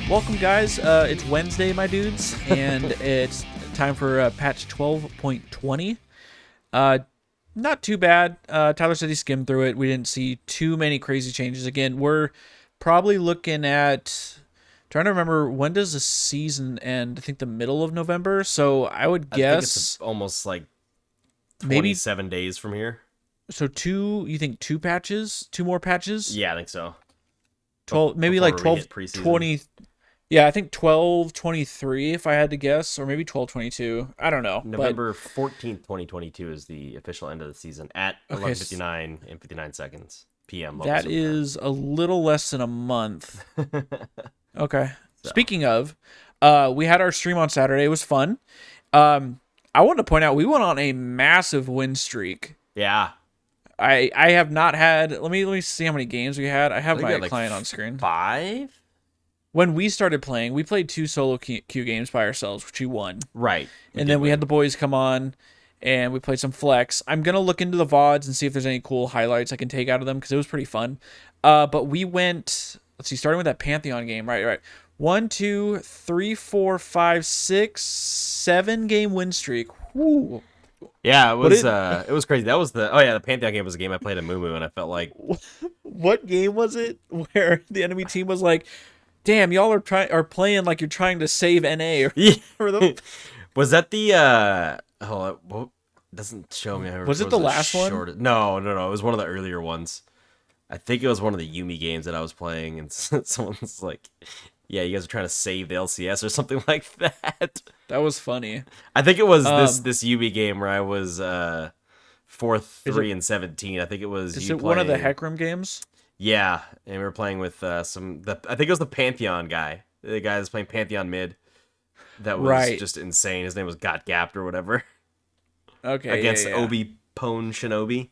Welcome, guys. It's Wednesday, my dudes, and it's time for patch 12.20. Not too bad. Tyler said he skimmed through it. We didn't see too many crazy changes. Again, we're probably looking at trying to remember, when does the season end? I think the middle of November. So I would I think guess it's almost like maybe 27 days from here. so. You think two patches, two more patches? Yeah, I think so. 12, maybe like Before we 12, hit preseason. 20. Yeah, I think 12/23 if I had to guess, or maybe 12/22. I don't know. November 14th, 2022 is the official end of the season at 11:59 and 59 seconds p.m. But local that Super is a little less than a month. time. Okay. So. Speaking of, we had our stream on Saturday. It was fun. I wanted to point out we went on a massive win streak. Yeah. I have not had. Let me see how many games we had. I have think my we had, like, client on screen. 5? When we started playing, we played 2 solo queue games by ourselves, which we won. Right. And then we had the boys come on, and we played some flex. I'm going to look into the VODs and see if there's any cool highlights I can take out of them, because it was pretty fun. But we went, let's see, starting with that Pantheon game, right. 1, 2, 3, 4, 5, 6, 7 game win streak. Woo. Yeah, it was crazy. That was the Pantheon game was a game I played at Moo, and I felt like What game was it where the enemy team was like, damn, y'all are playing like you're trying to save NA or yeah. Was that the doesn't show me. Was it the last one? No. It was one of the earlier ones. I think it was one of the Yumi games that I was playing, and someone's like, "Yeah, you guys are trying to save the LCS or something like that." That was funny. I think it was this Yumi game where I was 4-3 and 17. I think it was. Is it one of the Hecarim games? Yeah, and we were playing with I think it was the Pantheon guy. The guy that's playing Pantheon mid. That was just insane. His name was Got Gapped or whatever. Okay. Against yeah. Obi Pone Shinobi.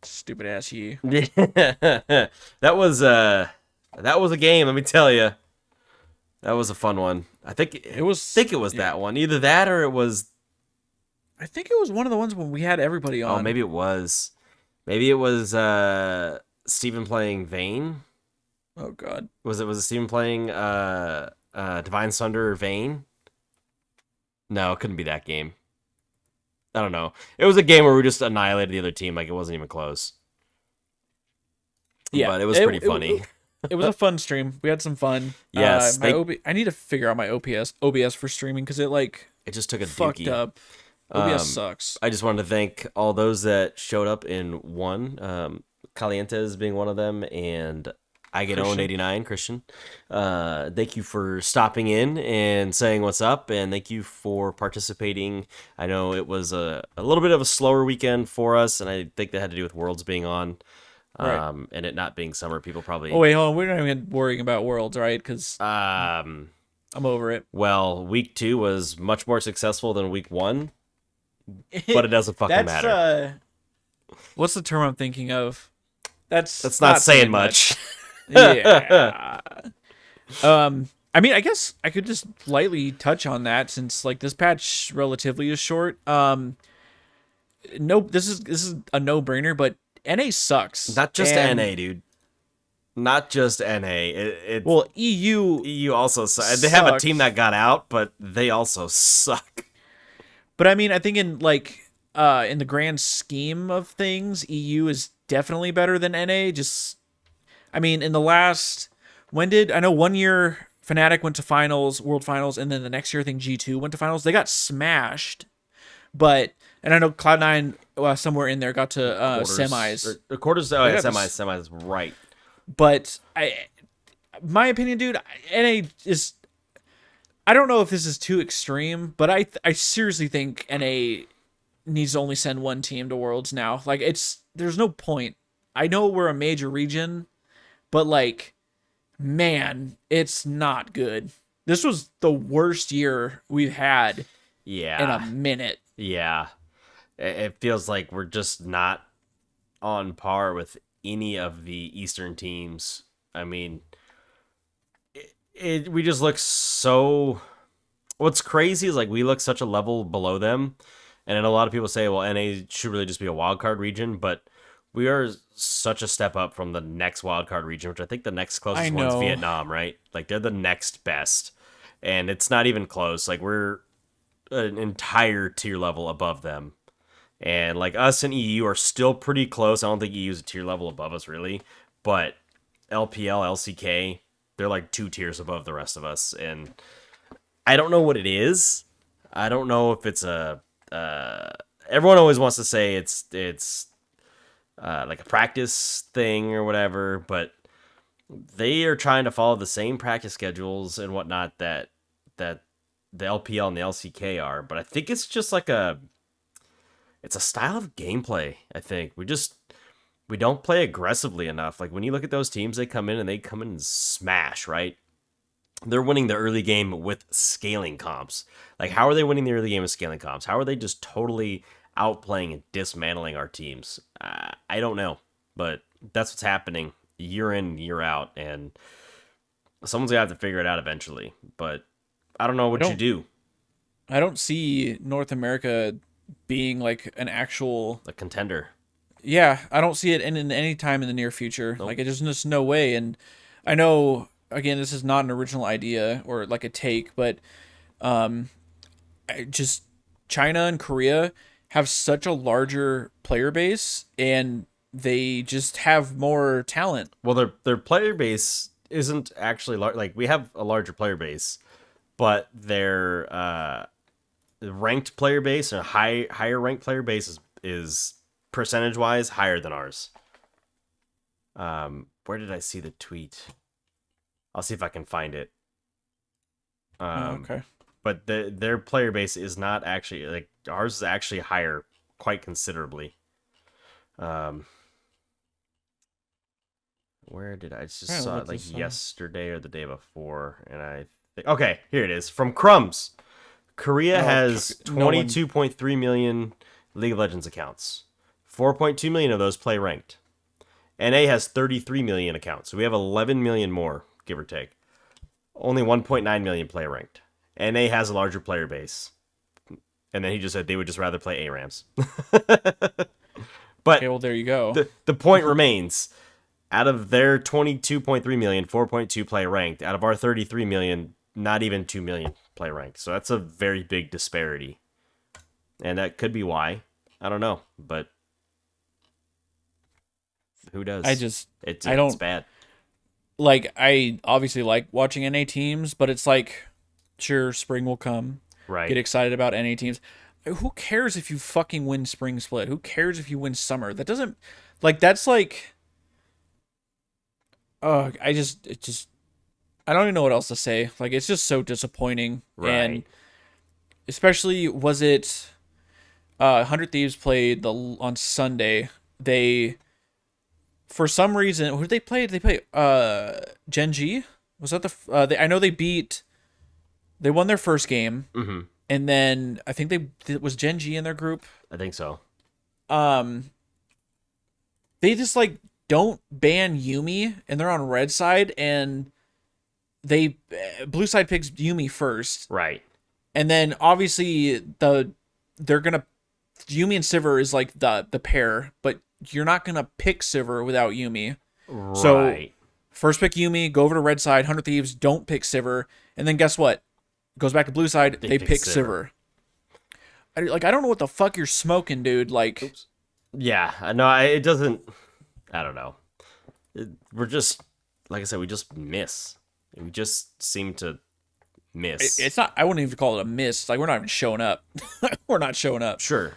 Stupid ass you. That was a game, let me tell you. That was a fun one. I think it was that one. Either that or it was. I think it was one of the ones when we had everybody on. Oh, maybe it was. Maybe it was Steven playing Vayne. Oh God. Was it Steven playing Divine Sunder Vayne? No, it couldn't be that game. I don't know. It was a game where we just annihilated the other team, like it wasn't even close. Yeah, but it was pretty funny. It was a fun stream. We had some fun. Yes, I need to figure out my OBS for streaming, because it just took a fucked dookie. up. OBS sucks. I just wanted to thank all those that showed up in one. Calientes being one of them, and I Get Owned 89, Christian. Thank you for stopping in and saying what's up, and thank you for participating. I know it was a little bit of a slower weekend for us, and I think that had to do with Worlds being on, and it not being summer. People probably. Oh wait, hold on. We're not even worrying about Worlds, right? Because I'm over it. Well, week 2 was much more successful than week 1, but it doesn't fucking matter. What's the term I'm thinking of? That's not saying much. Yeah. I mean, I guess I could just lightly touch on that, since like this patch relatively is short. No, this is a no-brainer, but NA sucks. Not just NA, dude. Not just NA. Well, EU also sucks. They have a team that got out, but they also suck. But I mean, I think in the grand scheme of things, EU is definitely better than NA. I mean, in the last, I know 1 year Fnatic went to finals, world finals, and then the next year I think G2 went to finals. They got smashed, and I know Cloud9 somewhere in there got to semis. The quarters, semis, right. But my opinion, dude, NA is. I don't know if this is too extreme, but I seriously think NA needs to only send one team to Worlds now. Like, there's no point. I know we're a major region, but like, man, it's not good. This was the worst year we've had in a minute. Yeah. It feels like we're just not on par with any of the Eastern teams. I mean, we just look so. What's crazy is like we look such a level below them, and then a lot of people say, well, NA should really just be a wildcard region, but We are such a step up from the next wildcard region, which I think the next I closest one's know. Vietnam, right? Like they're the next best, and it's not even close. Like we're an entire tier level above them, and like us and EU are still pretty close. I don't think EU is a tier level above us really, but LPL, LCK, they're like 2 tiers above the rest of us, and I don't know what it is. I don't know if it's a. Everyone always wants to say it's like a practice thing or whatever, but they are trying to follow the same practice schedules and whatnot that the LPL and the LCK are. But I think it's just like it's a style of gameplay. I think we don't play aggressively enough. Like when you look at those teams, they come in and smash, right? They're winning the early game with scaling comps. Like, how are they winning the early game with scaling comps? How are they just totally outplaying and dismantling our teams? I don't know, but that's what's happening year in, year out, and someone's gonna have to figure it out eventually. But I don't know what you do. I don't see North America being like an actual. A contender. Yeah, I don't see it in any time in the near future. Nope. Like, there's just no way. And I know, again, this is not an original idea or like a take, but just China and Korea have such a larger player base, and they just have more talent. Well, their player base isn't actually large. Like we have a larger player base, but their ranked player base and higher ranked player base is percentage wise higher than ours. Where did I see the tweet? I'll see if I can find it. Okay. But their player base is not actually like ours is actually higher quite considerably. Where did I just saw it like yesterday or the day before, and I think okay, here it is from Crumbs. Korea has 22.3 million League of Legends accounts. 4.2 million of those play ranked. NA has 33 million accounts, so we have 11 million more, give or take. Only 1.9 million play ranked. NA has a larger player base. And then he just said they would just rather play ARAMs. But okay, well, there you go. The point remains. Out of their 22.3 million, 4.2 play ranked. Out of our 33 million, not even 2 million play ranked. So that's a very big disparity. And that could be why. I don't know. But who does? It's bad. Like, I obviously like watching NA teams, but it's like, sure, spring will come. Right. Get excited about NA teams. Who cares if you fucking win spring split? Who cares if you win summer? That doesn't, like, that's like, I don't even know what else to say. Like, it's just so disappointing. Right. And especially, was it 100 Thieves played on Sunday. They, for some reason, who did they play? Did they play Gen G? Was that I know they won their first game. Mm-hmm. And then I think was Gen G in their group. I think so. They just like don't ban Yuumi, and they're on red side, and they blue side picks Yuumi first, right? And then obviously they're gonna Yuumi and Sivir is like the pair, but you're not gonna pick Sivir without Yuumi. Right. So first pick Yuumi, go over to red side. 100 Thieves don't pick Sivir, and then guess what? Goes back to blue side. They pick Sivir. I don't know what the fuck you're smoking, dude. Like, oops. Yeah, no, it doesn't. I don't know. We're just, like I said, we just miss. We just seem to miss. It's not. I wouldn't even call it a miss. It's like we're not even showing up. We're not showing up. Sure.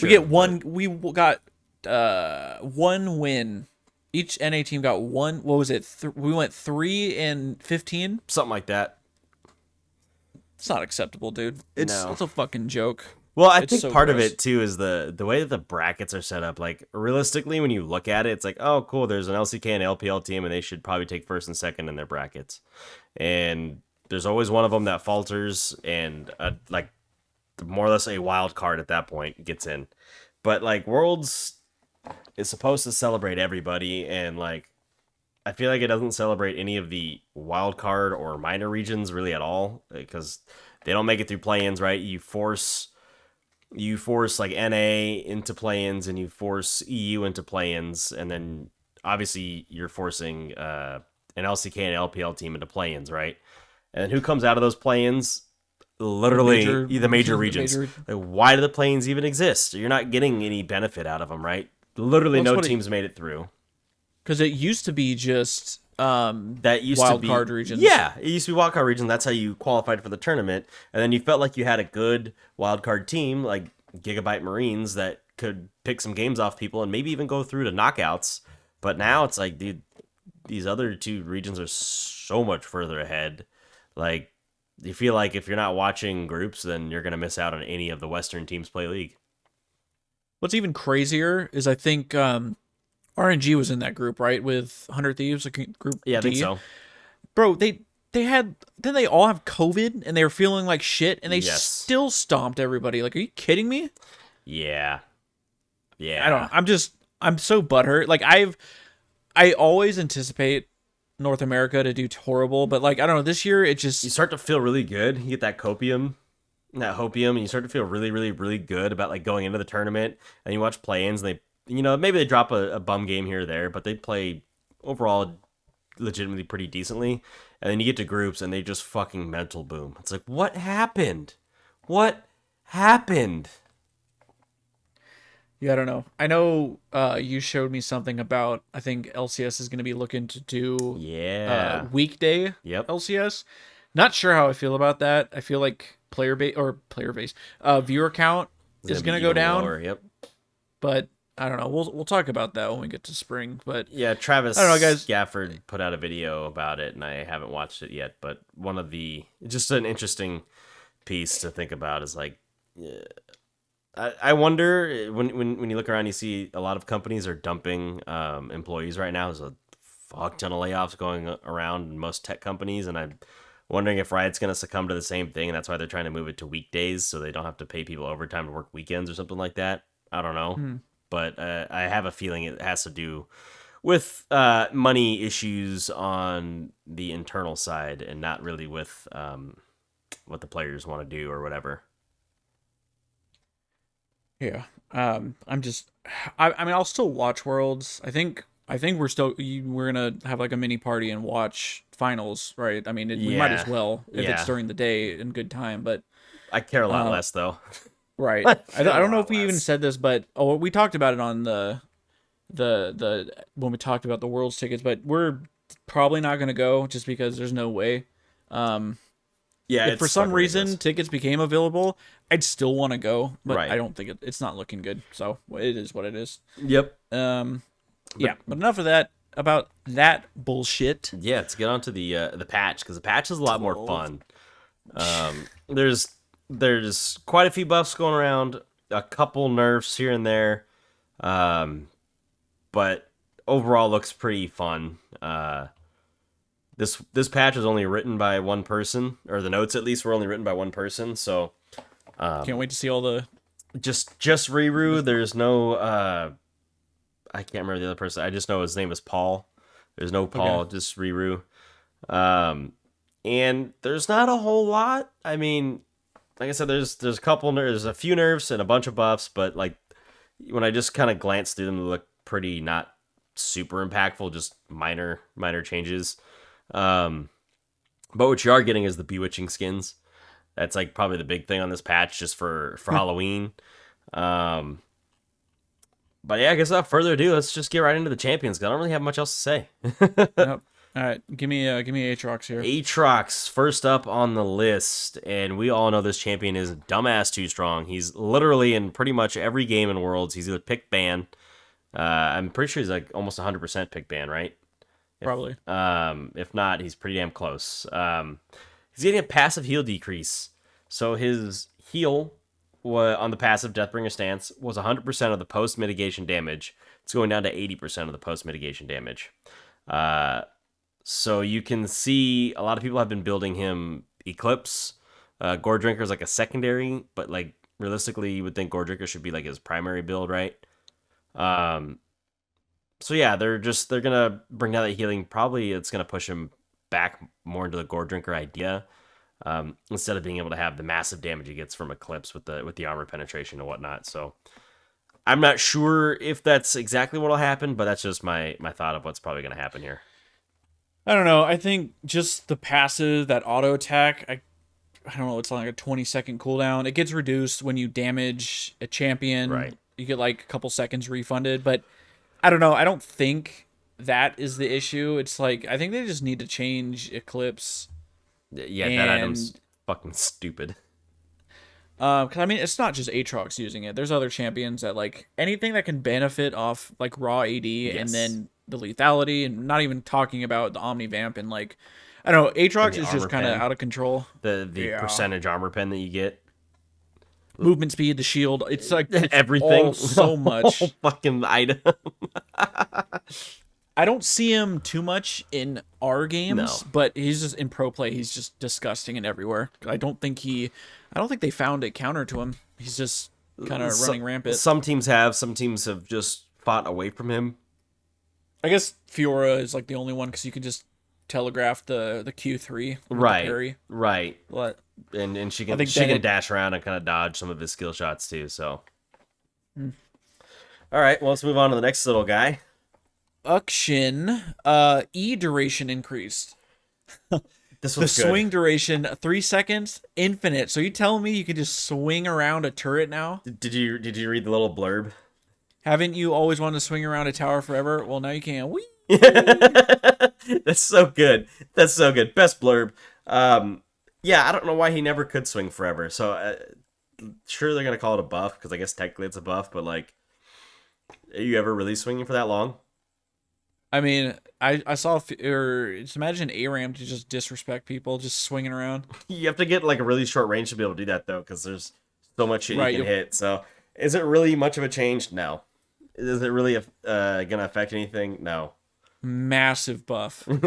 We get one. But we got one win. Each NA team got one. What was it? We went 3-15. Something like that. It's not acceptable, dude. It's a fucking joke. Well, I think part of it too is the way that the brackets are set up. Like realistically, when you look at it, it's like, oh, cool. There's an LCK and LPL team, and they should probably take first and second in their brackets. And there's always one of them that falters, and like more or less a wild card at that point gets in. But like Worlds is supposed to celebrate everybody, and like I feel like it doesn't celebrate any of the wild card or minor regions really at all, because they don't make it through play-ins, right? You force you force like NA into play-ins and you force EU into play-ins, and then obviously you're forcing an LCK and LPL team into play-ins, right? And who comes out of those play-ins? Literally the major regions. major. Like, why do the play-ins even exist? You're not getting any benefit out of them, right? Literally Well, that's no what teams made it through. Because it used to be just That used wild to be card regions. Yeah, it used to be wild card region. That's how you qualified for the tournament, and then you felt like you had a good wild card team like Gigabyte Marines that could pick some games off people and maybe even go through to knockouts. But now it's like, dude, these other two regions are so much further ahead. Like, you feel like if you're not watching groups, then you're gonna miss out on any of the Western teams play League. What's even crazier is I think RNG was in that group, right, with 100 Thieves, like group Yeah, I D. think so. Bro, they had, didn't they all have COVID and they were feeling like shit and they Yes. still stomped everybody? Like, are you kidding me? Yeah, yeah. I don't know. I'm so butthurt. Like, I always anticipate North America to do horrible, but like, I don't know, this year it You just, start to feel really good. You get that hopium, and you start to feel really, really, really good about like going into the tournament. And you watch play-ins, and maybe they drop a bum game here or there, but they play overall legitimately pretty decently. And then you get to groups, and they just fucking mental boom. It's like, what happened? What happened? yeah, I don't know. I know you showed me something about, I think LCS is going to be looking to do Yeah. weekday Yep. LCS. Not sure how I feel about that. I feel like player base viewer count is going to go even down, lower. Yep. but I don't know. We'll talk about that when we get to spring. But Yeah, Travis I don't know, guys. Gafford put out a video about it, and I haven't watched it yet. But just an interesting piece to think about is like, I wonder when you look around, you see a lot of companies are dumping employees right now. There's a fuck ton of layoffs going around in most tech companies, and I'm wondering if Riot's going to succumb to the same thing, and that's why they're trying to move it to weekdays so they don't have to pay people overtime to work weekends or something like that. I don't know, but I have a feeling it has to do with money issues on the internal side and not really with what the players want to do or whatever. yeah, I'm just, I mean, I'll still watch Worlds. I think we're gonna have like a mini party and watch finals, right? I mean, we might as Yeah. well if Yeah. it's during the day in good time, but I care a lot Uh, less though. right. I I don't know lot if we even less. said this, but we talked about it on the when we talked about the Worlds tickets, but we're probably not gonna go just because there's no way. Um, Yeah, if it's for some fucking reason ridiculous. tickets became available, I'd still want to go, but Right. I don't think it's not looking good. So it is what it is. Yep. Yeah, but enough of that about that bullshit. Yeah, let's get on to the patch because the patch is a lot more 12. fun. There's quite a few buffs going around, a couple nerfs here and there, but overall looks pretty fun. This patch was only written by one person, or the notes at least were only written by one person. So Can't wait to see all the. just Riru. There's no I can't remember the other person. I just know his name is Paul. There's no Paul, just Riru. And there's not a whole lot. I mean, like I said, there's there's a few nerfs and a bunch of buffs, but like when I just kind of glance through them, they look pretty not super impactful, just minor changes. But what you are getting is the bewitching skins. That's like probably the big thing on this patch, just for Halloween. But yeah, I guess without further ado, let's just get right into the champions. 'Cause I don't really have much else to say. Yep. All right, give me Aatrox here. Aatrox first up on the list, and we all know this champion is dumbass too strong. He's literally in pretty much every game in Worlds. He's either pick ban. I'm pretty sure he's like almost 100% pick ban, right? Probably. If not, he's pretty damn close. He's getting a passive heal decrease, so his heal on the passive Deathbringer stance was 100% of the post mitigation damage. It's going down to 80% of the post mitigation damage. So you can see a lot of people have been building him Eclipse. Gore Drinker is like a secondary, but like realistically, you would think Gore Drinker should be like his primary build, right? So yeah, they're gonna bring down that healing. Probably it's gonna push him back more into the Gore Drinker idea. instead of being able to have the massive damage he gets from Eclipse with the armor penetration and whatnot. So I'm not sure if that's exactly what'll happen, but that's just my thought of what's probably going to happen here. I don't know. I think just the passive, that auto attack, I don't know, it's like a 20-second cooldown. It gets reduced when you damage a champion. Right. You get like a couple seconds refunded, but I don't know. I don't think that is the issue. It's like, I think they just need to change Eclipse. Yeah, that item's fucking stupid. Because I mean, it's not just Aatrox using it. There's other champions that like anything that can benefit off like raw AD and then the lethality, and not even talking about the Omni Vamp and like, I don't know, Aatrox is just kind of out of control. The percentage armor pen that you get, movement speed, the shield, it's like everything, all so much fucking item. I don't see him too much in our games, but he's just in pro play. He's just disgusting and everywhere. I don't think they found a counter to him. He's just kind of running rampant. Some teams have just fought away from him. I guess Fiora is like the only one because you can just telegraph the Q3 with right, the parry. Right. But and she can dash around and kind of dodge some of his skill shots too. So, all right, well, let's move on to the next little guy. Uxin, E duration increased. This the was good. Swing duration 3 seconds, infinite. So you telling me you can just swing around a turret now? Did you read the little blurb? Haven't you always wanted to swing around a tower forever? Well, now you can. Whee! That's so good. That's so good. Best blurb. Yeah, I don't know why he never could swing forever. So sure they're gonna call it a buff because I guess technically it's a buff. But like, are you ever really swinging for that long? I mean, I saw, or just imagine ARAM to just disrespect people, just swinging around. You have to get like a really short range to be able to do that though, because there's so much shit you can hit. So is it really much of a change? No. Is it really gonna affect anything? No. Massive buff. All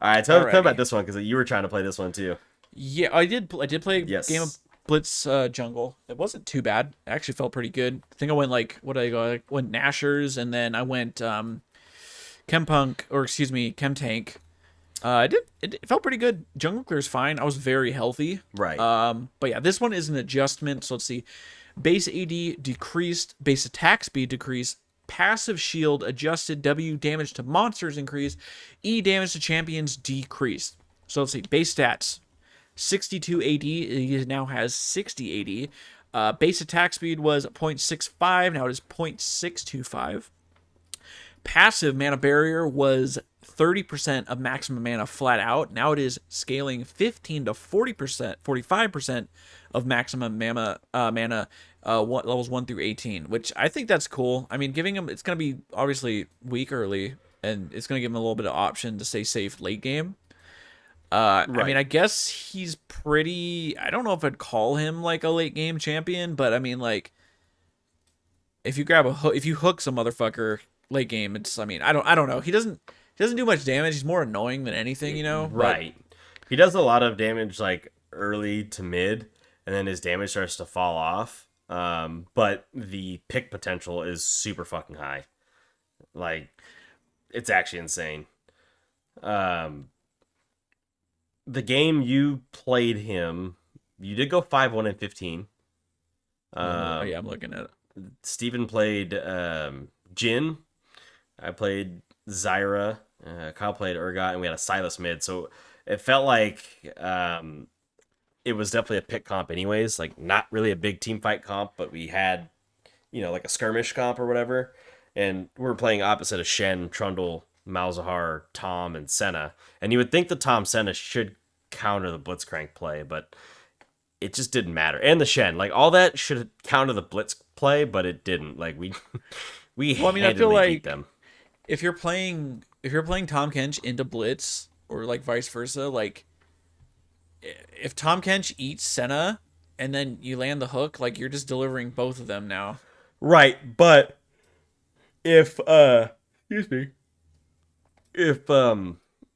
right, tell me about this one because you were trying to play this one too. Yeah, I did play a game of Blitz Jungle. It wasn't too bad. It actually felt pretty good. I think I went like, what did I go? I went Nashers, and then I went Chemtank. It felt pretty good. Jungle clear's fine. I was very healthy. Right. But yeah, this one is an adjustment. So let's see. Base AD decreased. Base attack speed decreased. Passive shield adjusted. W damage to monsters increased. E damage to champions decreased. So let's see. Base stats. 62 AD. He now has 60 AD. Base attack speed was 0.65. Now it is 0.625. Passive mana barrier was 30% of maximum mana flat out. Now it is scaling 15 to 40%, 45% of maximum mana levels 1 through 18, which I think that's cool. I mean, giving him, it's going to be obviously weak early, and it's going to give him a little bit of option to stay safe late game. Right. I mean, I guess he's pretty, I don't know if I'd call him like a late game champion, but I mean, like, if you hook some motherfucker late game, it's, I mean, I don't know. He doesn't do much damage. He's more annoying than anything, you know? Right. He does a lot of damage like early to mid, and then his damage starts to fall off. But the pick potential is super fucking high. Like, it's actually insane. The game you played him, you did go 5-1 and 15. Yeah, I'm looking at it. Steven played Jhin. I played Zyra. Kyle played Urgot, and we had a Sylas mid. So it felt like it was definitely a pick comp anyways. Like, not really a big team fight comp, but we had, like a skirmish comp or whatever. And we were playing opposite of Shen, Trundle, Malzahar, Tom, and Senna. And you would think the Tom Senna should counter the Blitzcrank play, but it just didn't matter. And the Shen, like, all that should counter the Blitz play, but it didn't. Like, we I feel like beat them. If you're playing Tom Kench into Blitz, or like vice versa, like if Tom Kench eats Senna and then you land the hook, like you're just delivering both of them now. Right, but if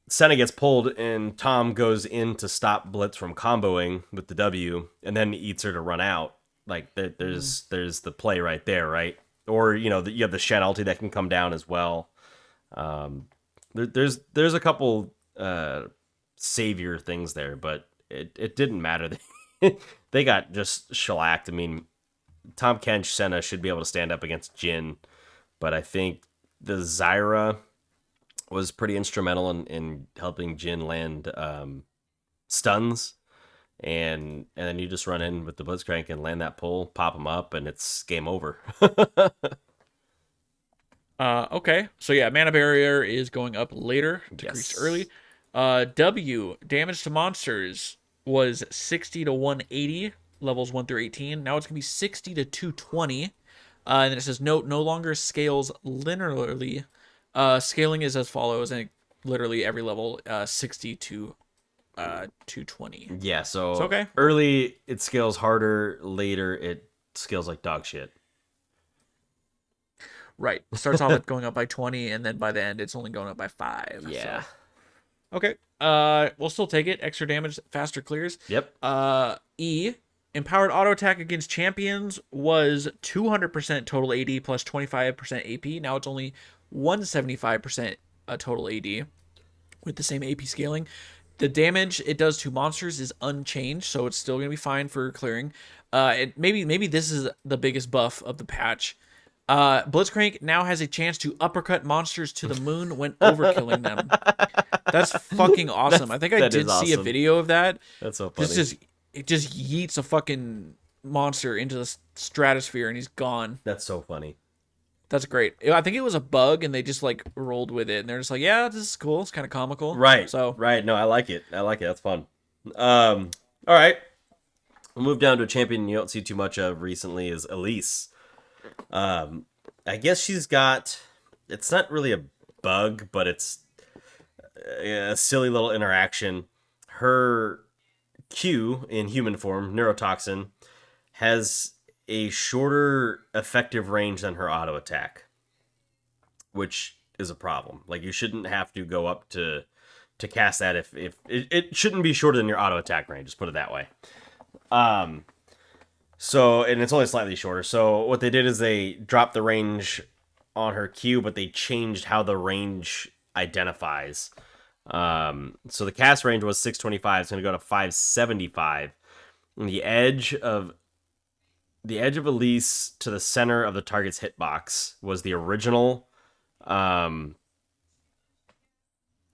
Senna gets pulled and Tom goes in to stop Blitz from comboing with the W and then eats her to run out, like there's the play right there, right? Or you have the Shen ulti that can come down as well. There's a couple savior things there, but it didn't matter. They got just shellacked. I mean, Tom Kench Senna should be able to stand up against Jin, but I think the Zyra was pretty instrumental in helping Jin land stuns, and then you just run in with the Blitzcrank and land that pull, pop them up, and it's game over. Okay. So yeah, mana barrier is going up later, decreased early. W, damage to monsters was 60 to 180, levels 1 through 18. Now it's going to be 60 to 220. And then it says, note, no longer scales linearly. Scaling is as follows, and literally every level, 60 to 220. Yeah, so okay. Early it scales harder, later it scales like dog shit. Right. It starts off with going up by 20, and then by the end it's only going up by 5. Yeah. So. Okay. We'll still take it. Extra damage, faster clears. Yep. E, empowered auto attack against champions was 200% total AD plus 25% AP. Now it's only 175% total AD with the same AP scaling. The damage it does to monsters is unchanged, so it's still gonna be fine for clearing. Maybe this is the biggest buff of the patch. Blitzcrank now has a chance to uppercut monsters to the moon when overkilling them. That's fucking awesome. I think I did see a video of that. That's so funny. It just yeets a fucking monster into the stratosphere and he's gone. That's so funny. That's great. I think it was a bug and they just like rolled with it and they're just like, yeah, this is cool. It's kind of comical. Right. So right. No, I like it. That's fun. All right. We'll move down to a champion you don't see too much of recently is Elise. I guess she's got, it's not really a bug, but it's a silly little interaction. Her Q in human form, Neurotoxin, has a shorter effective range than her auto attack, which is a problem. Like, you shouldn't have to go up to cast that if it shouldn't be shorter than your auto attack range, just put it that way. So, and it's only slightly shorter. So what they did is they dropped the range on her Q, but they changed how the range identifies. So the cast range was 625. It's going to go to 575. And the edge of Elise to the center of the target's hitbox was the original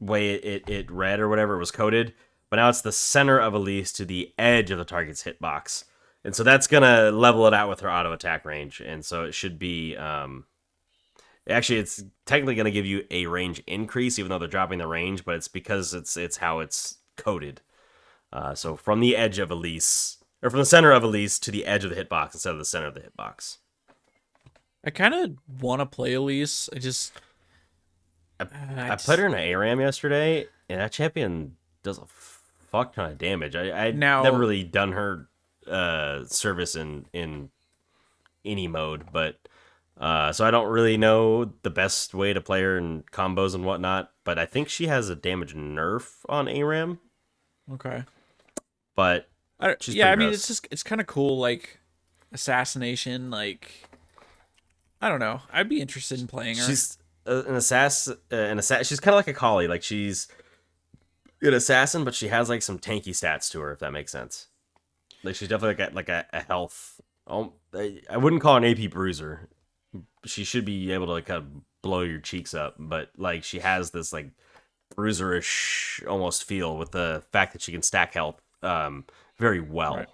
way it read or whatever it was coded. But now it's the center of Elise to the edge of the target's hitbox. And so that's going to level it out with her auto attack range. And so it should be... actually, it's technically going to give you a range increase, even though they're dropping the range, but it's because it's how it's coded. So from the edge of Elise, or from the center of Elise to the edge of the hitbox instead of the center of the hitbox. I kind of want to play Elise. I played her in an ARAM yesterday, and that champion does a fuck ton of damage. I've never really done her service in any mode, but so I don't really know the best way to play her in combos and whatnot, but I think she has a damage nerf on ARAM. Okay. But I mean, it's kind of cool, like assassination, like I don't know. I'd be interested in playing her. She's an assassin. She's kind of like a Kali. Like, she's an assassin, but she has like some tanky stats to her, if that makes sense. Like, she's definitely like a health. I wouldn't call her an AP bruiser. She should be able to like kind of blow your cheeks up, but like she has this like bruiserish almost feel with the fact that she can stack health very well.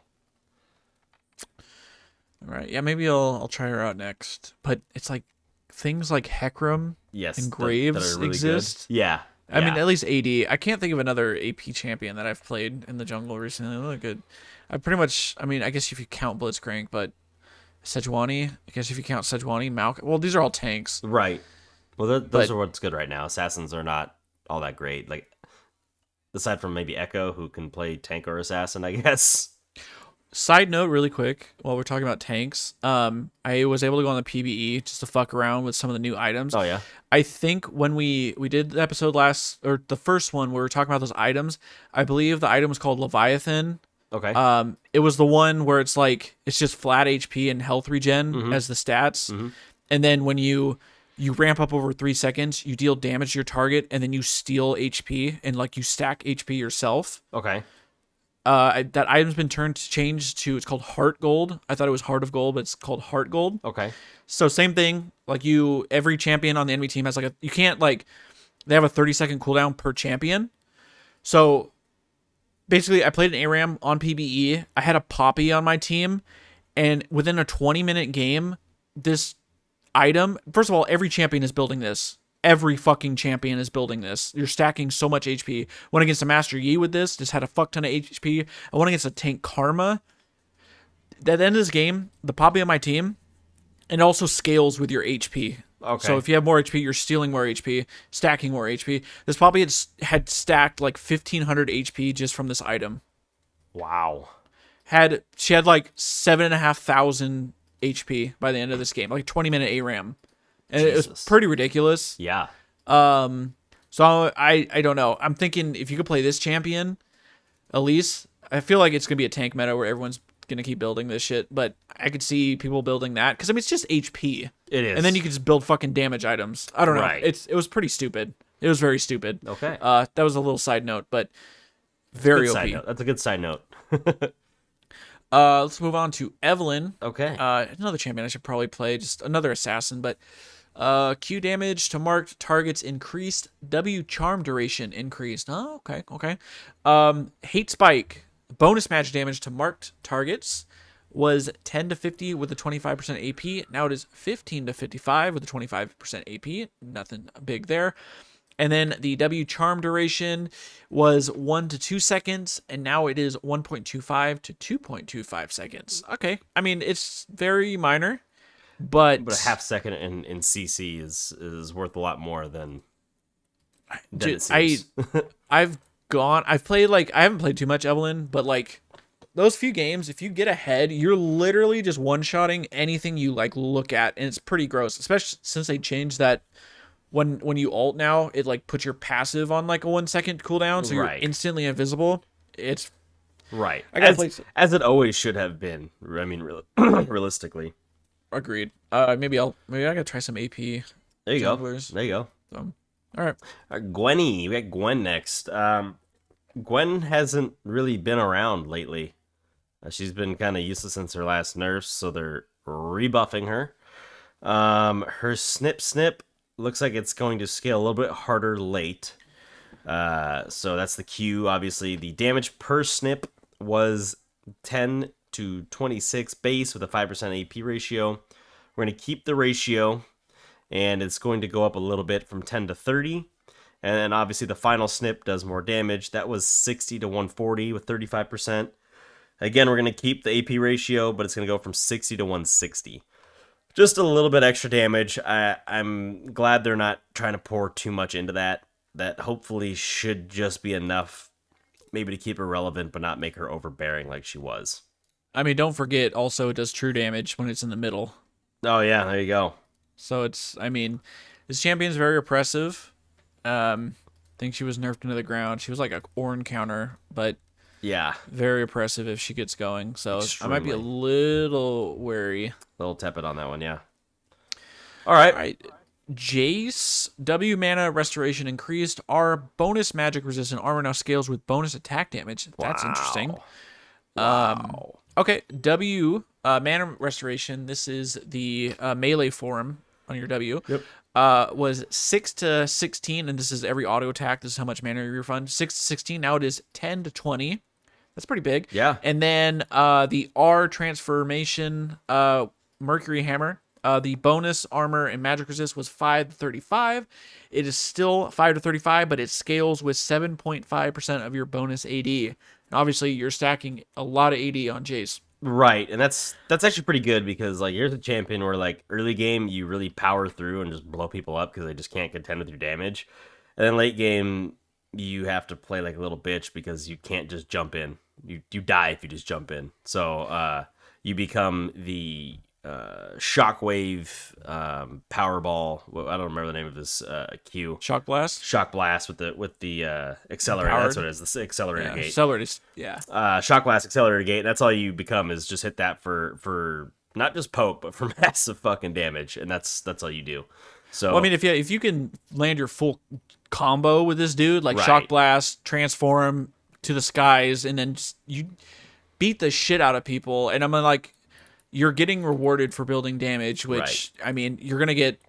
All right. Yeah, maybe I'll try her out next. But it's like things like Hecarim and Graves really exist. Good. Yeah. I mean, at least AD. I can't think of another AP champion that I've played in the jungle recently. They look good. I guess if you count Blitzcrank, but Sejuani, I guess if you count Sejuani, Malcolm. Well, these are all tanks. Right. Well, those are what's good right now. Assassins are not all that great. Like, aside from maybe Echo, who can play tank or assassin, I guess. Side note, really quick, while we're talking about tanks, I was able to go on the PBE just to fuck around with some of the new items. Oh, yeah? I think when we did the episode the first one, where we were talking about those items, I believe the item was called Leviathan. Okay. It was the one where it's like, it's just flat HP and health regen as the stats. Mm-hmm. And then when you You ramp up over 3 seconds, you deal damage to your target, and then you steal HP and like you stack HP yourself. Okay. That item's been changed to, it's called Heart Gold. I thought it was Heart of Gold, but it's called Heart Gold. Okay. So same thing, like every champion on the enemy team has like you can't like, they have a 30-second cooldown per champion. So basically I played an ARAM on PBE. I had a Poppy on my team, and within a 20-minute game, this item, first of all, every champion is building this. Every fucking champion is building this. You're stacking so much HP. Went against a Master Yi with this. Just had a fuck ton of HP. I went against a tank Karma. At the end of this game, the Poppy on my team, and it also scales with your HP. Okay. So if you have more HP, you're stealing more HP, stacking more HP. This Poppy had stacked like 1,500 HP just from this item. Wow. She had like 7,500 HP by the end of this game, like 20-minute ARAM. And Jesus. it was pretty ridiculous. Yeah. So I don't know. I'm thinking if you could play this champion, Elise, I feel like it's going to be a tank meta where everyone's going to keep building this shit. But I could see people building that because, I mean, it's just HP. It is. And then you could just build fucking damage items. I don't know. Right. It was pretty stupid. It was very stupid. Okay. That was a little side note, but very Good OP. side note. That's a good side note. Let's move on to Evelyn. Okay. Another champion I should probably play, just another assassin, but Q damage to marked targets increased, W charm duration increased. Oh, okay. Hate spike, bonus magic damage to marked targets was 10 to 50 with a 25% AP. Now it is 15 to 55 with a 25% AP. Nothing big there. And then the W charm duration was 1 to 2 seconds, and now it is 1.25 to 2.25 seconds. Okay. I mean, it's very minor, but a half second in CC is worth a lot more than it seems. I've played like, I haven't played too much Evelyn, but like those few games, if you get ahead, you're literally just one-shotting anything you like look at, and it's pretty gross, especially since they changed that. When you ult now, it like puts your passive on like a 1 second cooldown, so you're instantly invisible. It's right. I gotta play as it always should have been. I mean, realistically. Agreed. Maybe I gotta try some AP. There you go. There you go. So, all right. Gwenny. We got Gwen next. Gwen hasn't really been around lately. She's been kind of useless since her last nerfs, so they're rebuffing her. Her snip looks like it's going to scale a little bit harder late. So that's the Q. Obviously, the damage per snip was 10 to 26 base with a 5% AP ratio. We're going to keep the ratio, and it's going to go up a little bit from 10 to 30. And then obviously the final snip does more damage. That was 60 to 140 with 35%. Again, we're going to keep the AP ratio, but it's going to go from 60 to 160. Just a little bit extra damage. I'm glad they're not trying to pour too much into that. That hopefully should just be enough, maybe to keep her relevant, but not make her overbearing like she was. I mean, don't forget, also it does true damage when it's in the middle. Oh yeah, there you go. So it's, I mean, this champion's very oppressive. I think she was nerfed into the ground. She was like a Ornn counter, but yeah, very oppressive if she gets going. So extremely. I might be a little wary. A little tepid on that one, yeah. All right. Jace, W mana restoration increased. R bonus magic resistant armor now scales with bonus attack damage. That's interesting. Wow. Okay, W mana restoration. This is the melee form on your W. Yep. Was 6 to 16, and this is every auto attack. This is how much mana you refund. 6 to 16. Now it is 10 to 20. That's pretty big. Yeah. And then the R transformation Mercury Hammer. The bonus armor and magic resist was 5 to 35. It is still 5 to 35, but it scales with 7.5% of your bonus AD. And obviously, you're stacking a lot of AD on Jace. Right, and that's actually pretty good because like here's a champion where like early game you really power through and just blow people up because they just can't contend with your damage, and then late game you have to play like a little bitch because you can't just jump in. You die if you just jump in. So you become the Shockwave Powerball. Well, I don't remember the name of this Q. Shock Blast. Shock Blast with the accelerator. Powered. That's what it is. The accelerator gate. Accelerator. Yeah. Shock Blast, accelerator gate. That's all you become is just hit that for not just poke but for massive fucking damage, and that's all you do. So Well, I mean, if you can land your full combo with this dude, like Right. Shock Blast, transform to the skies, and then just, you beat the shit out of people, and I'm like, you're getting rewarded for building damage, which I mean, you're gonna get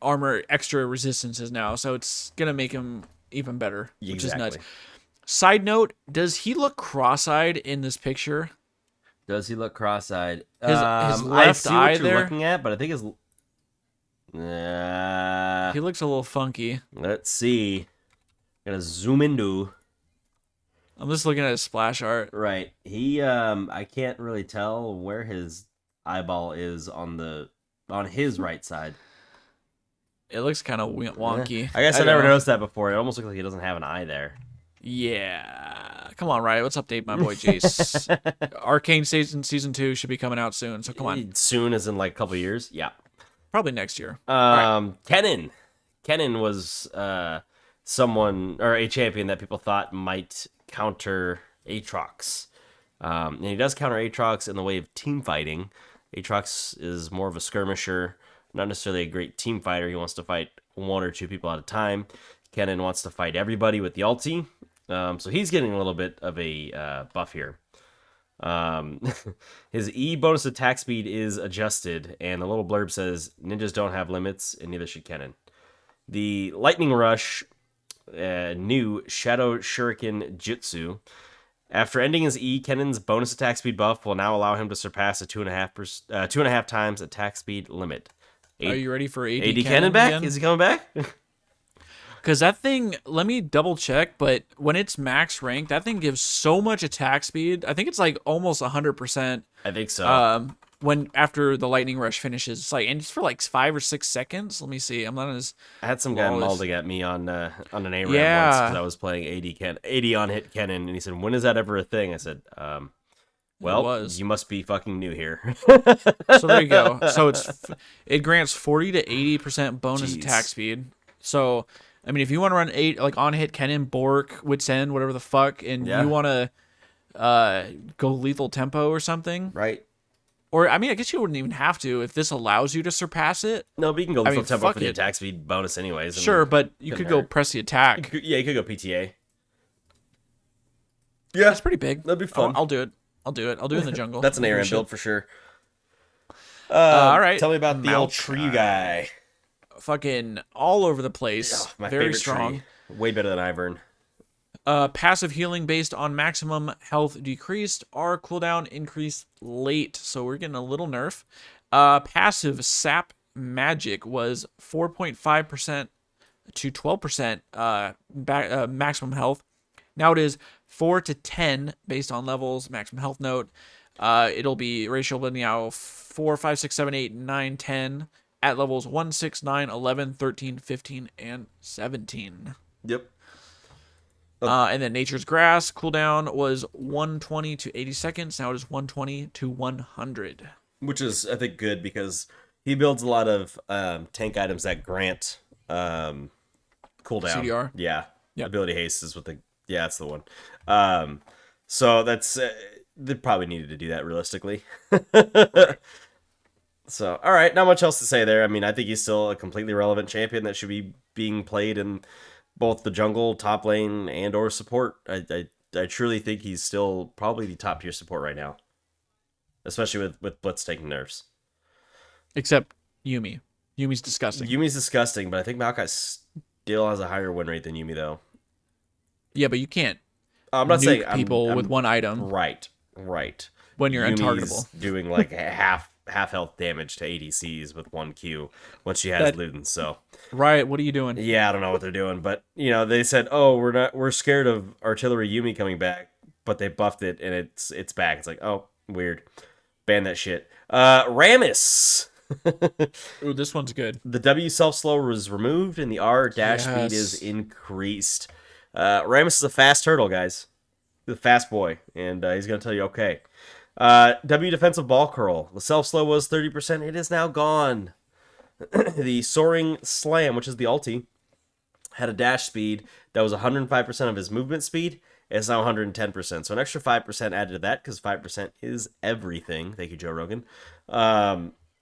armor extra resistances now, so it's gonna make him even better, which is nuts. Exactly. Side note: does he look cross-eyed in this picture? Does he look cross-eyed? His I left see what eye you're there? looking at, but I think his. He looks a little funky. Let's see. Gonna zoom into. I'm just looking at his splash art. Right. He. I can't really tell where his eyeball is on his right side. It looks kind of wonky. I guess I don't never know. noticed that before. It almost looks like he doesn't have an eye there. Yeah. Come on, Riot. Let's update my boy Jace. Arcane season 2 should be coming out soon, so come on. Soon, as in like a couple years. Yeah. Probably next year. Kennen. Kennen was someone or a champion that people thought might counter Aatrox. And he does counter Aatrox in the way of team fighting. Aatrox is more of a skirmisher, not necessarily a great team fighter. He wants to fight one or two people at a time. Kennen wants to fight everybody with the ulti. So he's getting a little bit of a buff here. His E bonus attack speed is adjusted, and the little blurb says ninjas don't have limits, and neither should Kennen. The Lightning Rush new Shadow Shuriken Jutsu. After ending his E, Kennen's bonus attack speed buff will now allow him to surpass a 2.5 times attack speed limit. Are you ready for AD Kennen back? again? Is he coming back? Because that thing, let me double check, but when it's max rank, that thing gives so much attack speed. I think it's like almost 100%. I think so. When after the lightning rush finishes, it's like, and it's for like 5 or 6 seconds. Let me see. I'm not as. I had some guy flawless. mauling at me on an ARAM once Yeah. because I was playing AD on hit Kennen, and he said, "When is that ever a thing?" I said, "Well, was. you must be fucking new here." So there you go. So it grants 40 to 80% bonus Jeez. attack speed. So I mean, if you want to run 8 like on hit Kennen, Bork, Wits End, whatever the fuck, and Yeah. you want to go lethal tempo or something, Right? or I mean, I guess you wouldn't even have to if this allows you to surpass it. No, but you can go I lethal mean, tempo fuck for the it. attack speed bonus anyways. I Sure, mean, but you couldn't could go hurt. press the attack. Yeah, you could go PTA. That's pretty big. That'd be fun. I'll do it. I'll do it in the jungle. That's an Holy ARAM shit. build for sure. All right. Tell me about the old Maokai. tree guy. Fucking all over the place. My Very favorite strong. tree. Way better than Ivern. Passive healing based on maximum health decreased. Our cooldown increased late, so we're getting a little nerf. Passive sap magic was 4.5% to 12% maximum health. Now it is 4 to 10 based on levels. Maximum health note. It'll be ratio will be now 4, 5, 6, 7, 8, 9, 10 at levels 1, 6, 9, 11, 13, 15, and 17. Yep. And then Nature's Grass cooldown was 120 to 80 seconds. Now it is 120 to 100. Which is, I think, good because he builds a lot of tank items that grant cooldown. CDR? Yeah. Yep. Ability haste is what that's the one. So that's they probably needed to do that realistically. So, all right, not much else to say there. I mean, I think he's still a completely relevant champion that should be being played in both the jungle, top lane, and or support. I truly think he's still probably the top tier support right now, especially with Blitz taking nerfs. Except Yuumi. Yuumi's disgusting. Yumi's disgusting, but I think Maokai still has a higher win rate than Yumi, though. Yeah, but you can't I'm not nuke saying people I'm with one item right. when you're Yumi's untargetable. doing like half health damage to ADCs with 1Q once she has That- Luden. So Right, what are you doing? yeah, I don't know what they're doing, but they said, "Oh, we're scared of artillery Yumi coming back," but they buffed it and it's back. It's like, oh, weird. Ban that shit. Rammus. Ooh, this one's good. The W self slow was removed and the R dash speed is Yes. increased. Rammus is a fast turtle, guys. The fast boy, and he's gonna tell you okay. W defensive ball curl. The self slow was 30%. It is now gone. The soaring slam, which is the ulti, had a dash speed that was 105% of his movement speed. It's now 110%. So an extra 5% added to that because 5% is everything. Thank you, Joe Rogan.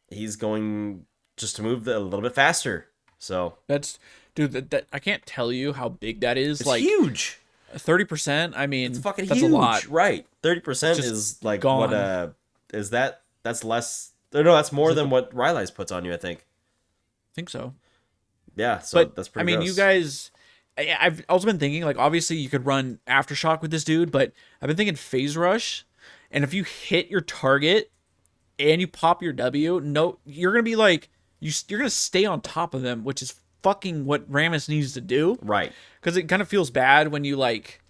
He's going just to move a little bit faster. So That's dude. That I can't tell you how big that is. it's Like huge. 30%. I mean, It's fucking that's huge. a lot. Right. 30% Just is like what gone. is that that's less no, that's Is more it than what Rylai's puts on you, I think. I think so. Yeah, so But that's I pretty mean, you gross. guys. I've also been thinking like obviously you could run aftershock with this dude, but I've been thinking phase rush, and if you hit your target and you pop your W, no, you're gonna be like you're gonna stay on top of them, which is fucking what Rammus needs to do. Right. Because it kind of feels bad when you like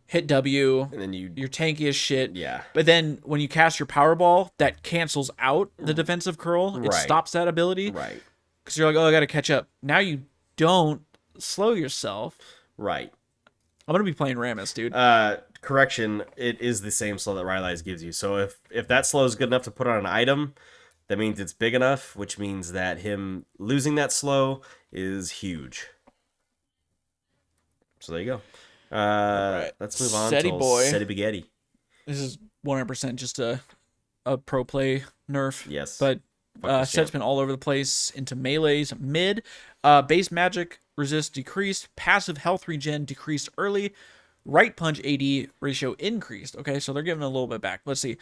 hit W, And then you're tanky as shit. yeah. But then when you cast your Powerball, that cancels out the defensive curl. It Right. stops that ability. Right. Because you're like, oh, I got to catch up. Now you don't slow yourself. Right. I'm going to be playing Rammus, dude. Correction, it is the same slow that Rylai's gives you. So if that slow is good enough to put on an item, that means it's big enough, which means that him losing that slow is huge. So there you go. Right. Let's move on Seti to boy. Seti Spaghetti. This is 100% just a pro play nerf. Yes. But Fuck this set's champ. been all over the place into melees, mid. Base magic resist decreased. Passive health regen decreased early. Right punch AD ratio increased. Okay, so they're giving a little bit back. Let's see.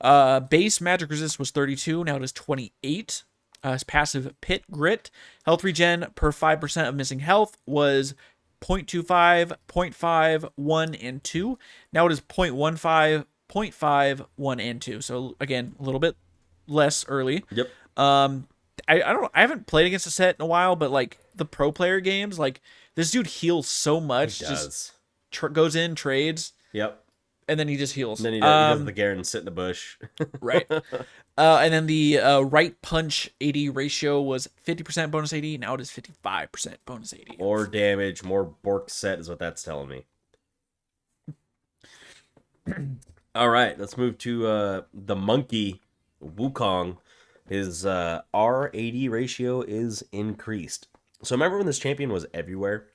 Base magic resist was 32. Now it is 28. His passive pit grit. Health regen per 5% of missing health was 0.25, 0.5, 1, and 2. Now it is 0.15, 0.5, 1, and 2. So again, a little bit less early. Yep. I don't I haven't played against a set in a while, but like the pro player games, like this dude heals so much. He Just does. goes in, trades, Yep. and then he just heals. And then he does the Garen sit in the bush. Right. And then the right punch AD ratio was 50% bonus AD. Now it is 55% bonus AD. More damage, more Bork set is what that's telling me. All right, let's move to the monkey Wukong. His R80 ratio is increased. So remember when this champion was everywhere?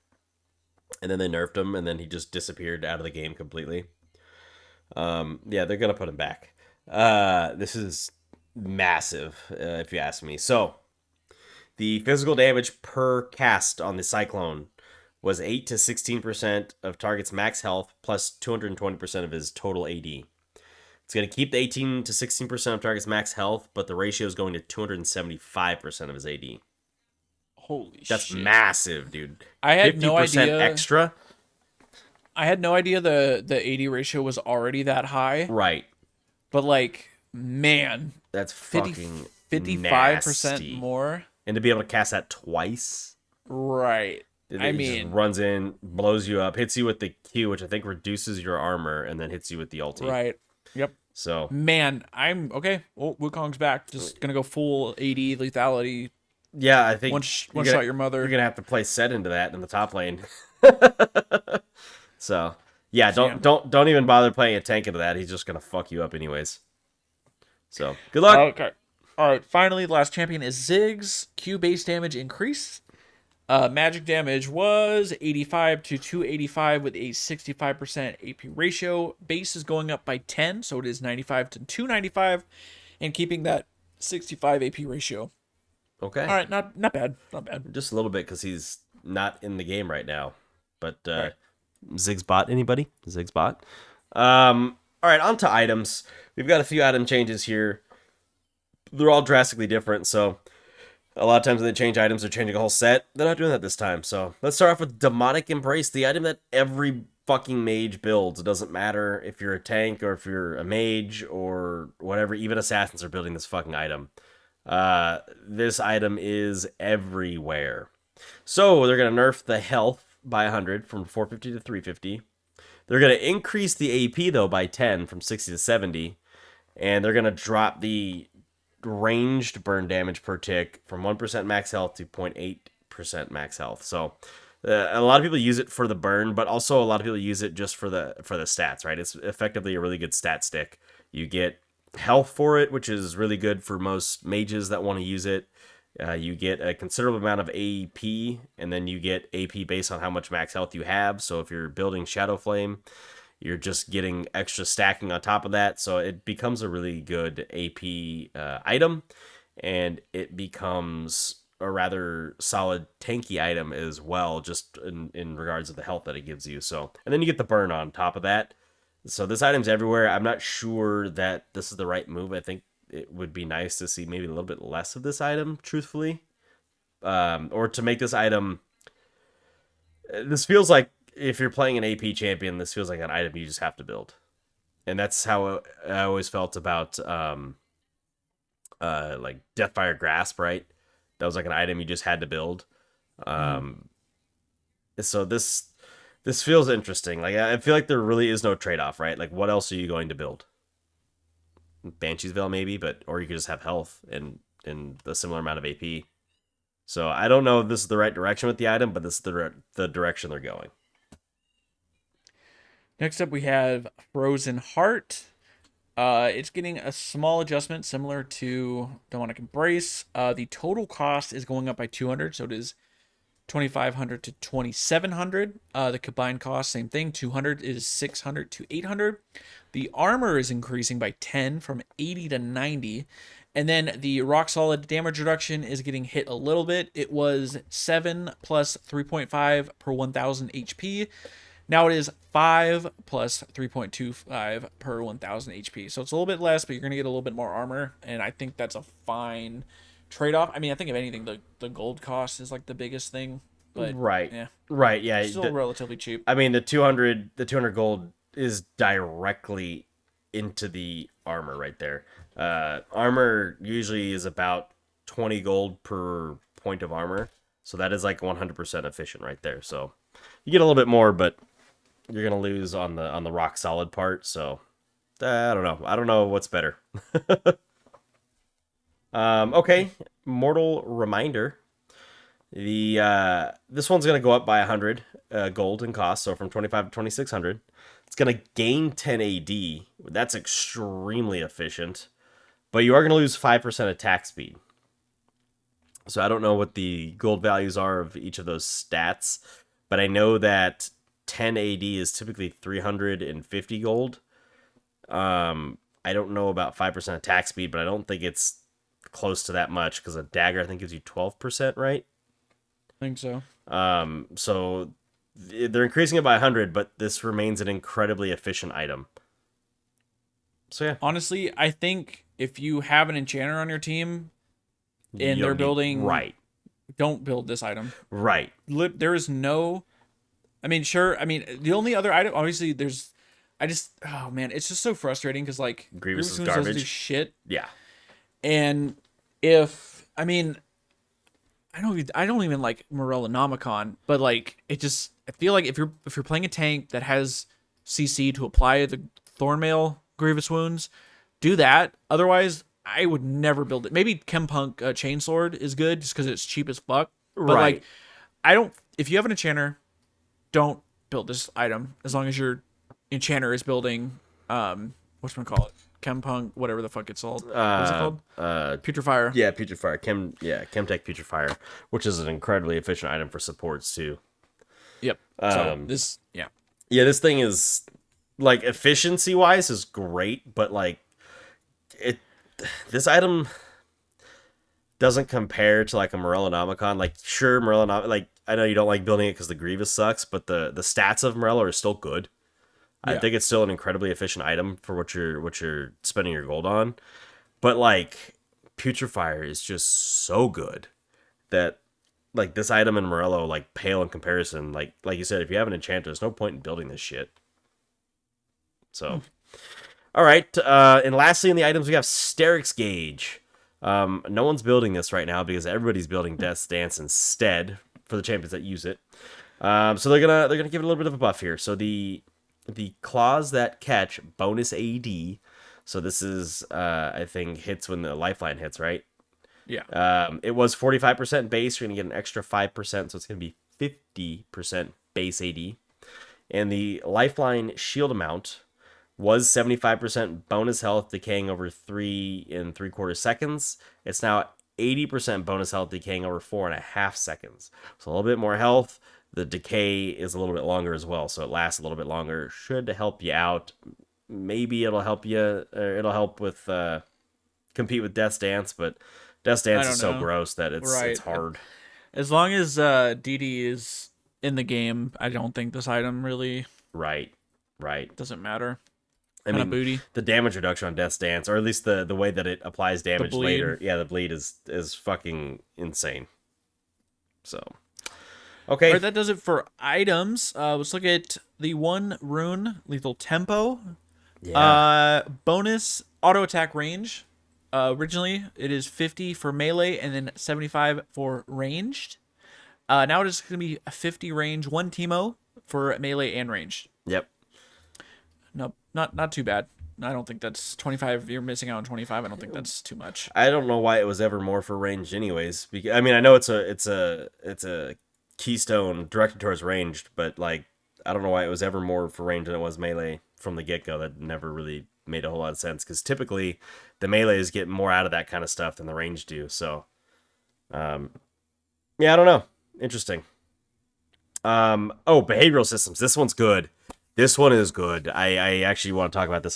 And then they nerfed him, and then he just disappeared out of the game completely. Yeah, they're going to put him back. This is massive, if you ask me. So, the physical damage per cast on the Cyclone was 8 to 16% of target's max health plus 220% of his total AD. It's going to keep the 18 to 16% of target's max health, but the ratio is going to 275% of his AD. Holy shit. That's massive, dude. I had no 50% idea. extra. I had no idea the AD ratio was already that high. Right. But like, man, That's 50, fucking 55% nasty. more. And to be able to cast that twice. Right. I It mean, just runs in, blows you up, hits you with the Q, which I think reduces your armor, and then hits you with the ulti. right. Yep. So Man, I'm okay. Well, Wukong's back. Just gonna go full AD lethality. yeah, I think One you're shot your mother. You're gonna have to play set into that in the top lane. So yeah, don't even bother playing a tank into that. He's just gonna fuck you up anyways. So good luck. Okay. All right. Finally, the last champion is Ziggs. Q base damage increased. Magic damage was 85 to 285 with a 65% AP ratio. Base is going up by 10, so it is 95 to 295, and keeping that 65 AP ratio. Okay. All right, not bad, not bad. Just a little bit because he's not in the game right now. But Right. Ziggs bot, anybody? Ziggs bot. All right, on to items. We've got a few item changes here. They're all drastically different, so a lot of times when they change items, they're changing a whole set. They're not doing that this time. So let's start off with Demonic Embrace, the item that every fucking mage builds. It doesn't matter if you're a tank or if you're a mage or whatever. Even assassins are building this fucking item. This item is everywhere. So they're going to nerf the health by 100 from 450 to 350. They're going to increase the AP, though, by 10 from 60 to 70. And they're going to drop the ranged burn damage per tick from 1% max health to 0.8% max health. So a lot of people use it for the burn, but also a lot of people use it just for the stats, right? It's effectively a really good stat stick. You get health for it, which is really good for most mages that want to use it. You get a considerable amount of AP, and then you get AP based on how much max health you have. So if you're building Shadow Flame, you're just getting extra stacking on top of that. So it becomes a really good AP item, and it becomes a rather solid tanky item as well, just in regards to the health that it gives you. So, and then you get the burn on top of that. So this item's everywhere. I'm not sure that this is the right move. I think it would be nice to see maybe a little bit less of this item, truthfully, or to make this item. This feels like if you're playing an AP champion, this feels like an item you just have to build, and that's how I always felt about like Deathfire Grasp, right? That was like an item you just had to build. So this feels interesting. Like I feel like there really is no trade-off, right? Like what else are you going to build? Banshee's Veil maybe, but or you could just have health and a similar amount of AP. So I don't know if this is the right direction with the item, but this is the direction they're going. Next up, we have Frozen Heart. It's getting a small adjustment similar to Demonic Embrace. The total cost is going up by 200, so it is 2,500 to 2,700. The combined cost, same thing. 200 is 600 to 800. The armor is increasing by 10 from 80 to 90. And then the rock solid damage reduction is getting hit a little bit. It was 7 plus 3.5 per 1,000 HP. Now it is 5 plus 3.25 per 1,000 HP. So it's a little bit less, but you're going to get a little bit more armor. And I think that's a fine trade-off. I mean, I think if anything, the gold cost is like the biggest thing. But right. Yeah. Right. Yeah. It's still relatively cheap. I mean, the 200 gold is directly into the armor right there. Armor usually is about 20 gold per point of armor. So that is like 100% efficient right there. So you get a little bit more, but you're going to lose on the rock solid part. So I don't know. I don't know what's better. Okay. Mortal Reminder. This one's going to go up by 100 gold in cost. So from 25 to 2,600. It's going to gain 10 AD. That's extremely efficient. But you are going to lose 5% attack speed. So I don't know what the gold values are of each of those stats. But I know that 10 AD is typically 350 gold. I don't know about 5% attack speed, but I don't think it's close to that much. Because a dagger, I think, gives you 12%, right? I think so. So they're increasing it by 100, but this remains an incredibly efficient item. So yeah. Honestly, I think if you have an enchanter on your team and they're building... Right. Don't build this item. Right. There is no... I mean, sure. I mean, the only other item... Obviously, there's... Oh, man. It's just so frustrating because, like... Grievous is Wounds garbage. doesn't do shit. Yeah. And if... I mean... I don't even like Morellonomicon, but like it just I feel like if you're playing a tank that has CC to apply the Thornmail Grievous Wounds, do that. Otherwise, I would never build it. Maybe Chempunk Chainsword is good just because it's cheap as fuck. But Right. like, I don't. If you have an enchanter, don't build this item as long as your enchanter is building whatchamacallit, Chempunk, whatever the fuck it's called. What's it called? Putrefier. Yeah, Putrefier. Chemtech Putrefier, which is an incredibly efficient item for supports too. Yep. So this, yeah. Yeah, this thing is like efficiency wise is great, but like this item doesn't compare to like a Morellonomicon. Like sure, Morellonomicon, like I know you don't like building it because the Grievous sucks, but the stats of Morello are still good. I think it's still an incredibly efficient item for what you're spending your gold on. But like Putrefier is just so good that like this item in Morello like pale in comparison. Like you said, if you have an enchanter, there's no point in building this shit. So all right. And lastly in the items we have Steric's Gauge. No one's building this right now because everybody's building Death's Dance instead for the champions that use it. So they're gonna give it a little bit of a buff here. So the claws that catch bonus AD. So this is I think hits when the lifeline hits, right? Yeah. It was 45% base. You're gonna get an extra 5%, so it's gonna be 50% base AD. And the lifeline shield amount was 75% bonus health decaying over 3 3/4 seconds. It's now 80% bonus health decaying over 4.5 seconds. So a little bit more health. The decay is a little bit longer as well, so it lasts a little bit longer. Should help you out. Maybe it'll help you. It'll help with compete with Death's Dance, but Death's Dance I is don't so know. gross that it's Right. hard. As long as DD is in the game, I don't think this item really Right. Right. doesn't matter. I Kind of mean, booty. the damage reduction on Death's Dance, or at least the way that it applies damage bleed. later, yeah, the bleed is fucking insane. So, okay, All right, that does it for items. Let's look at the one rune, Lethal Tempo. yeah, Bonus auto attack range. Originally, it is 50 for melee and then 75 for ranged. Now it is going to be a 50 range, 1 Teemo for melee and ranged. yep. No, not too bad. I don't think that's 25. You're missing out on 25. I don't think that's too much. I don't know why it was ever more for ranged, anyways. Because I mean, I know it's a keystone directed towards ranged, but like, I don't know why it was ever more for ranged than it was melee from the get go. That never really made a whole lot of sense because typically the melees get more out of that kind of stuff than the ranged do. So, yeah, I don't know. Interesting. Oh, behavioral systems. This one's good. This one is good. I actually want to talk about this